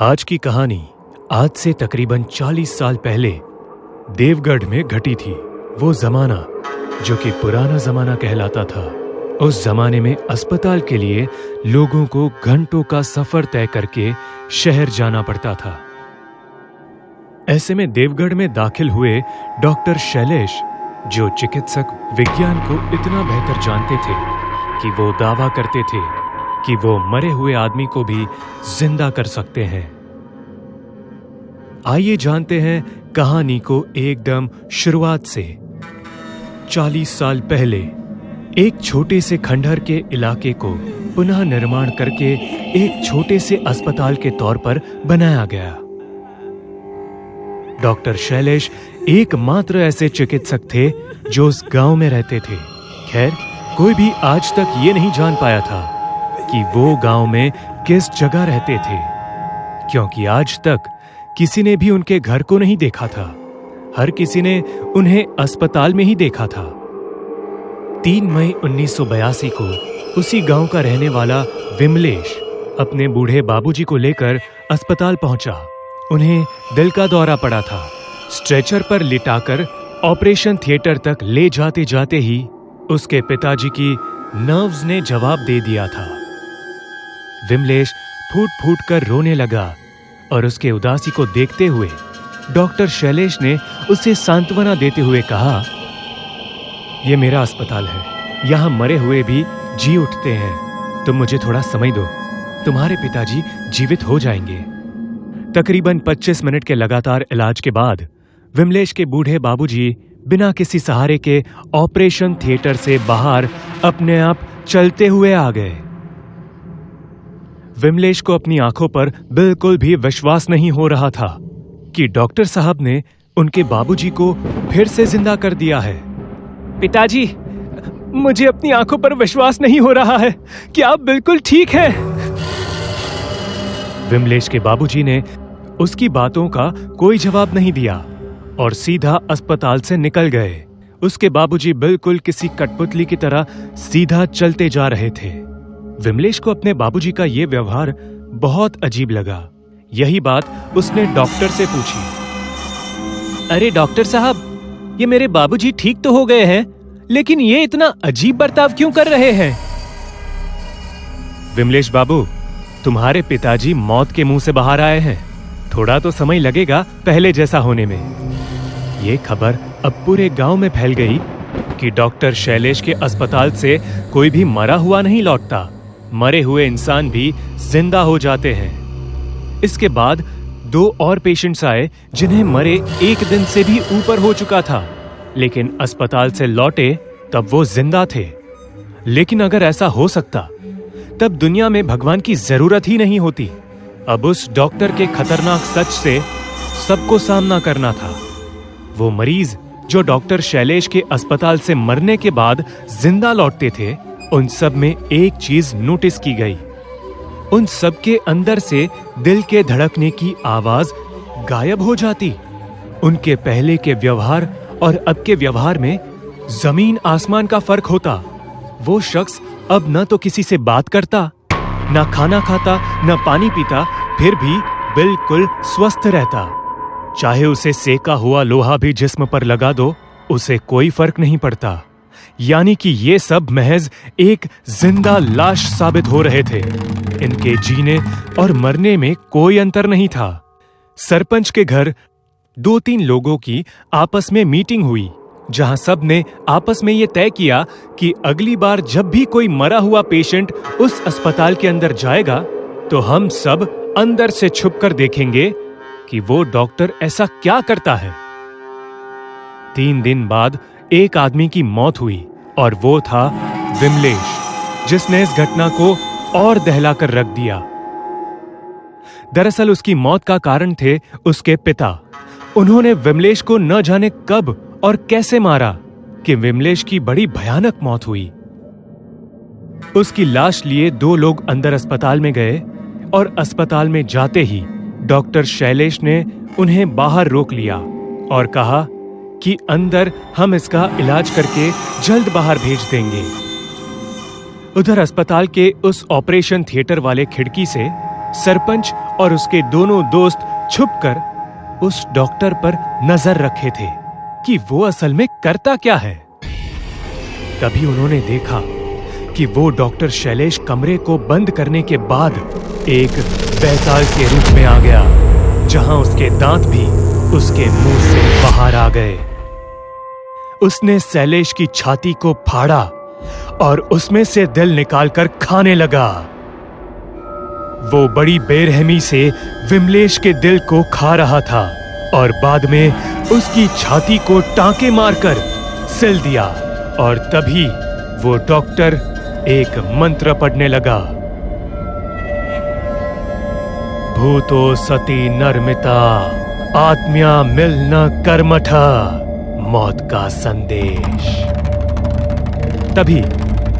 आज की कहानी आज से तकरीबन 40 साल पहले देवगढ़ में घटी थी। वो जमाना जो कि पुराना जमाना कहलाता था। उस जमाने में अस्पताल के लिए लोगों को घंटों का सफर तय करके शहर जाना पड़ता था। ऐसे में देवगढ़ में दाखिल हुए डॉक्टर शैलेश, जो चिकित्सक विज्ञान को इतना बेहतर जानते थे कि वो दावा करते थे कि वो मरे हुए आदमी को भी जिंदा कर सकते हैं। आइए जानते हैं कहानी को एकदम शुरुआत से। 40 साल पहले एक छोटे से खंडहर के इलाके को पुनः निर्माण करके एक छोटे से अस्पताल के तौर पर बनाया गया। डॉक्टर शैलेश एकमात्र ऐसे चिकित्सक थे जो उस गांव में रहते थे। खैर, कोई भी आज तक ये नहीं जान पाया था कि वो गांव में किस जगह रहते थे, क्योंकि आज तक किसी ने भी उनके घर को नहीं देखा था। हर किसी ने उन्हें अस्पताल में ही देखा था। 3 मई 1982 को उसी गांव का रहने वाला विमलेश अपने बूढ़े बाबूजी को लेकर अस्पताल पहुंचा। उन्हें दिल का दौरा पड़ा था। स्ट्रेचर पर लिटाकर ऑपरेशन थिएटर तक ले जाते जाते ही उसके पिताजी की नर्व्स ने जवाब दे दिया था। विमलेश फूट फूट कर रोने लगा और उसके उदासी को देखते हुए डॉक्टर शैलेश ने उसे सांत्वना देते हुए कहा, "यह मेरा अस्पताल है। यहां मरे हुए भी जी उठते हैं। तुम मुझे थोड़ा समय दो, तुम्हारे पिताजी जीवित हो जाएंगे।" तकरीबन 25 मिनट के लगातार इलाज के बाद विमलेश के बूढ़े बाबूजी बिना किसी सहारे के ऑपरेशन थिएटर से बाहर अपने आप चलते हुए आ गए। विमलेश को अपनी आंखों पर बिल्कुल भी विश्वास नहीं हो रहा था कि डॉक्टर साहब ने उनके बाबूजी को फिर से जिंदा कर दिया है। "पिताजी, मुझे अपनी आंखों पर विश्वास नहीं हो रहा है कि आप बिल्कुल ठीक हैं।" विमलेश के बाबूजी ने उसकी बातों का कोई जवाब नहीं दिया और सीधा अस्पताल से निकल गए। उसके बाबूजी बिल्कुल किसी कठपुतली की तरह सीधा चलते जा रहे थे। विमलेश को अपने बाबूजी का यह व्यवहार बहुत अजीब लगा। यही बात उसने डॉक्टर से पूछी। "अरे डॉक्टर साहब, ये मेरे बाबूजी ठीक तो हो गए हैं, लेकिन ये इतना अजीब बर्ताव क्यों कर रहे हैं?" "विमलेश बाबू, तुम्हारे पिताजी मौत के मुंह से बाहर आए हैं। थोड़ा तो समय लगेगा पहले जैसा होने में।" ये खबर अब पूरे गांव में फैल गई कि डॉक्टर शैलेश के अस्पताल से कोई भी मरा हुआ नहीं लौटता। मरे हुए इंसान भी जिंदा हो जाते हैं। इसके बाद 2 और पेशेंट्स आए जिन्हें मरे 1 दिन से भी ऊपर हो चुका था, लेकिन अस्पताल से लौटे तब वो जिंदा थे। लेकिन अगर ऐसा हो सकता तब दुनिया में भगवान की जरूरत ही नहीं होती। अब उस डॉक्टर के खतरनाक सच से सबको सामना करना था। वो मरीज जो डॉक्टर शैलेश के अस्पताल से मरने के बाद जिंदा लौटते थे, उन सब में एक चीज नोटिस की गई। उन सब के अंदर से दिल के धड़कने की आवाज गायब हो जाती। उनके पहले के व्यवहार और अब के व्यवहार में जमीन आसमान का फर्क होता। वो शख्स अब न तो किसी से बात करता, न खाना खाता, न पानी पीता, फिर भी बिल्कुल स्वस्थ रहता। चाहे उसे सेका हुआ लोहा भी जिस्म पर लगा दो, उसे कोई फर्क नहीं पड़ता। यानी कि ये सब महज एक जिंदा लाश साबित हो रहे थे। इनके जीने और मरने में कोई अंतर नहीं था। सरपंच के घर 2-3 लोगों की आपस में मीटिंग हुई, जहां सब ने आपस में ये तय किया कि अगली बार जब भी कोई मरा हुआ पेशेंट उस अस्पताल के अंदर जाएगा, तो हम सब अंदर से छुपकर देखेंगे कि वो डॉक्टर ऐसा क्या करता है। 3 दिन बाद एक आदमी की मौत हुई और वो था विमलेश, जिसने इस घटना को और दहलाकर रख दिया। दरअसल उसकी मौत का कारण थे उसके पिता। उन्होंने विमलेश को न जाने कब और कैसे मारा कि विमलेश की बड़ी भयानक मौत हुई। उसकी लाश लिए 2 लोग अंदर अस्पताल में गए और अस्पताल में जाते ही डॉक्टर शैलेश ने उन्हें बाहर रोक लिया और कहा कि अंदर हम इसका इलाज करके जल्द बाहर भेज देंगे। उधर अस्पताल के उस ऑपरेशन थिएटर वाले खिड़की से सरपंच और उसके दोनों दोस्त छुपकर उस डॉक्टर पर नजर रखे थे कि वो असल में करता क्या है। तभी उन्होंने देखा कि वो डॉक्टर शैलेश कमरे को बंद करने के बाद एक बैताल के रूप में आ गया, जहां उसके दांत भी उसके मुंह से बाहर आ गए। उसने शैलेश की छाती को फाड़ा और उसमें से दिल निकालकर खाने लगा। वो बड़ी बेरहमी से विमलेश के दिल को खा रहा था और बाद में उसकी छाती को टांके मारकर सिल दिया। और तभी वो डॉक्टर एक मंत्र पढ़ने लगा। भूतो सती नरमिता आत्म्या मिलना कर्मठ, मौत का संदेश। तभी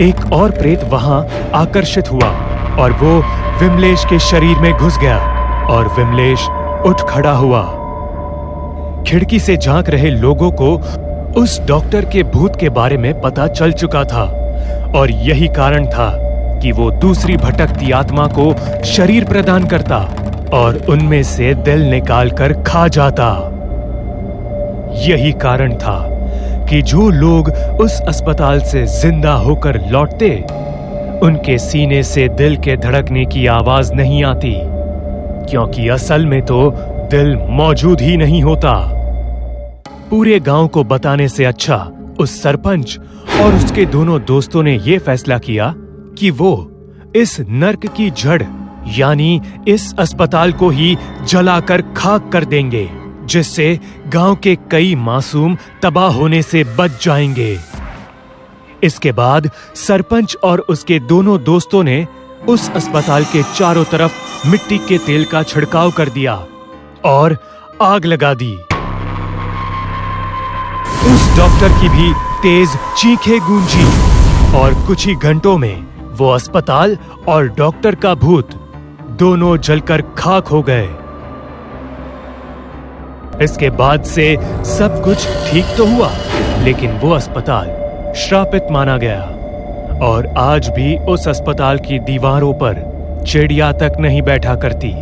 एक और प्रेत वहां आकर्षित हुआ और वो विमलेश के शरीर में घुस गया और विमलेश उठ खड़ा हुआ। खिड़की से झांक रहे लोगों को उस डॉक्टर के भूत के बारे में पता चल चुका था और यही कारण था कि वो दूसरी भटकती आत्मा को शरीर प्रदान करता और उनमें से दिल निकालकर खा जाता। यही कारण था कि जो लोग उस अस्पताल से जिंदा होकर लौटते, उनके सीने से दिल के धड़कने की आवाज नहीं आती, क्योंकि असल में तो दिल मौजूद ही नहीं होता। पूरे गांव को बताने से अच्छा उस सरपंच और उसके दोनों दोस्तों ने यह फैसला किया कि वो इस नर्क की जड़ यानी इस अस्पताल को ही जलाकर खाक कर देंगे, जिससे गांव के कई मासूम तबाह होने से बच जाएंगे। इसके बाद सरपंच और उसके दोनों दोस्तों ने उस अस्पताल के चारों तरफ मिट्टी के तेल का छिड़काव कर दिया और आग लगा दी। उस डॉक्टर की भी तेज चीखें गूंजी और कुछ ही घंटों में वो अस्पताल और डॉक्टर का भूत दोनों जलकर खाक हो गए। इसके बाद से सब कुछ ठीक तो हुआ, लेकिन वो अस्पताल श्रापित माना गया और आज भी उस अस्पताल की दीवारों पर चिड़िया तक नहीं बैठा करती।